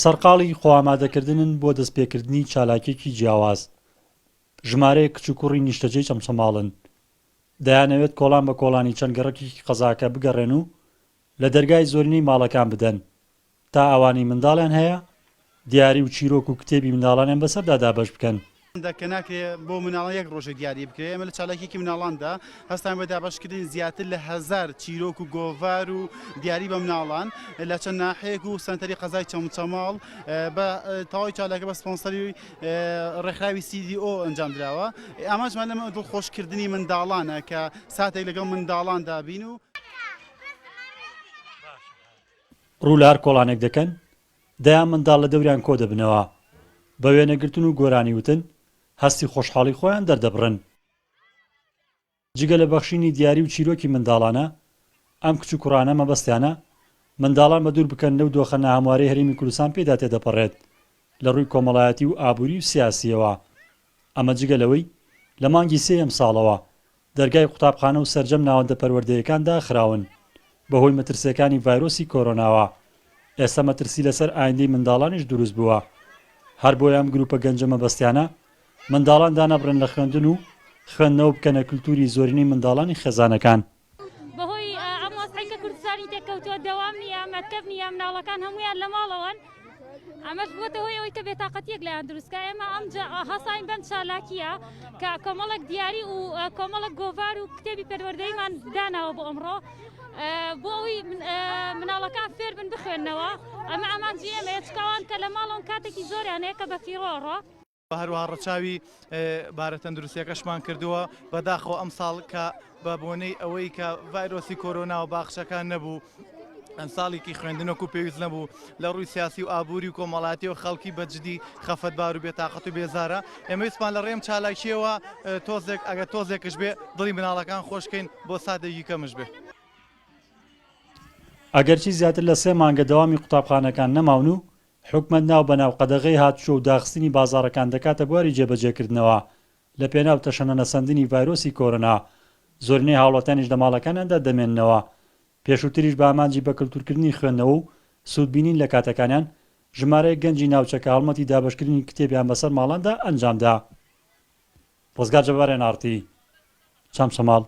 سەرقاڵی خۆئامادەکردنن بۆ دەستپێکردنی چالاکیێکی جیاواز. ژمارەیەک کچ و کوڕی نیشتەجێی چەمچەماڵن. دەیانەوێت کۆڵان بە کۆڵانی چەند گەڕەکی قەزاکە بگەڕێن و لە دەرگای زۆرینەی ماڵەکان بدەن تا ئەوانی منداڵیان هەیە دیاری و چیرۆک و کتێبی منداڵانیان بەسەردا دابەش بکەن. کە ناکرێت بۆ مناڵان یەک ڕۆژە دیاری بکرێت ئەمە لە چالاکیێکی مناڵاندا هەستان بە دابەشکردن زیاتر لە 1000 چیرۆک و گۆڤار و دیاری بە مناڵان لە چەند ناحەیەک و سەنتەری قەزای چەمچەماڵ بە تەواوی چالاکە بە سپۆنسەری ڕێکخراوی CDO ئەنجام درراوە. ئاماژمان لەمە دڵخۆشکردنی منداڵانە کە ساتێک لەگەڵ منداڵاندا بین و ڕوو لە هەر کۆڵانێک دەکەن دەیان منداڵ لە دەوریان کۆ دەبنەوە بە وێنەگرتن و گۆرانی وتن هەستی خۆشحاڵی خۆیان دەردەبڕن. جگە لە بەخشینی دیاری و چیرۆکی منداڵانە ئەم کچ و کوڕانە مەبەستیانە منداڵان بە دوور بکەن لەو دۆخەنە هەموارەی هەرێمی کوردستان پێدا تێدەپەڕێت لە ڕووی کۆمەڵایەتی و ئابووری و سیاسیەوە. ئەمە جگە لەوەی لە مانگی 3 ساڵەوە دەرگای قوتابخانە و سەرجەم ناوەندە پەروەردەیەکان داخراون بەهۆی مەترسیەکانی ڤایرۆسی کۆرۆناوە. ئێستا مەترسی لەسەر ئایندەی منداڵانیش دروست بووە. هەر بۆیە ئەم گروپە گەنجە مەبەستیانە منداڵان دانەبڕن لە خوێندن و خوێندنەوە بکەنە کللتوری زۆرینەی منداڵانی خێزانەکان. بەهۆی ئەم وەسعەی کە کوردستانی تێکەوتووە دەوام نییە مەتکەف نییە مناڵەکان هەمویان لە ماڵەوەن. ئەمەش بووەتە هۆی ئەوەی کە بێتاقەتیەک لەیان دروستکە. ئێمە ئەمجا هەساین بەم چالاکیە کە کۆمەڵێک دیاری و کۆمەڵک گۆڤار و کتێبی پەروەردەیمان داناوە بۆ ئەمڕۆ بۆ ئەوی مناڵەکان فێر بن بخوێنەوە. ئەمە ئامانجی ئێمەیە چکاوان کە لە ماڵەوە کاتێکی زۆریان هەیە کە بە فیڕۆڕۆ. هەروەها ڕەچاوی بارە تەندروستیەکەشمان کردووە بەداخەوە ئەم ساڵ کە بە بۆنەی ئەوەی کە ڤایرۆسی کۆرۆنا و باخچەکان نەبوو ئەم ساڵێکی خوێندنەوە و پێویست نەبوو لە ڕووی سیاسی و ئابووری و کۆمەڵاتی و خەڵکی بەجددی خەفەتبار و بێتاقەت و بێزارە. ئێمە ویستمان لە ڕێم چالاکیەوە تۆزێک ئەگە تۆزێکش بێ دڵی مناڵەکان خۆشکەین بۆ سادێکی کەمش بێ. ئەگەرچی زیاتر لە 3 مانگە دەوامی قوتابخانەکان نەماون و حکومەت ناو بەناو قەدەغەی هاتوچۆ و داخستنی بازاڕەکان دەکاتە بواری جێبەجێکردنەوە لە پێناو تەشەنە نەسەندنی ڤایرۆسی کۆرۆنا زۆرینەی هاوڵاتیانیش لە ماڵەکانیاندا دەمێننەوە. پێشووتریش بە ئامانجی بە کللتورکردنی خوێندنەوە و سوودبینین لە کاتەکانیان ژمارەیە گەنجی ناوچەکە هەڵمەتی دابەشکردنی کتێبیان بەسەر ماڵاندا ئەنجامدا. ڕزگار جەبارێن ئارتی چەمچەماڵ.